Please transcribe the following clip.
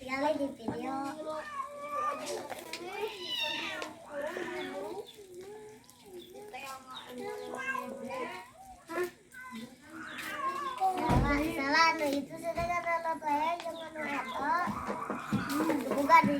sekali di video. Salah nu itu sedangkan anak saya jangan nu eta. Bukan di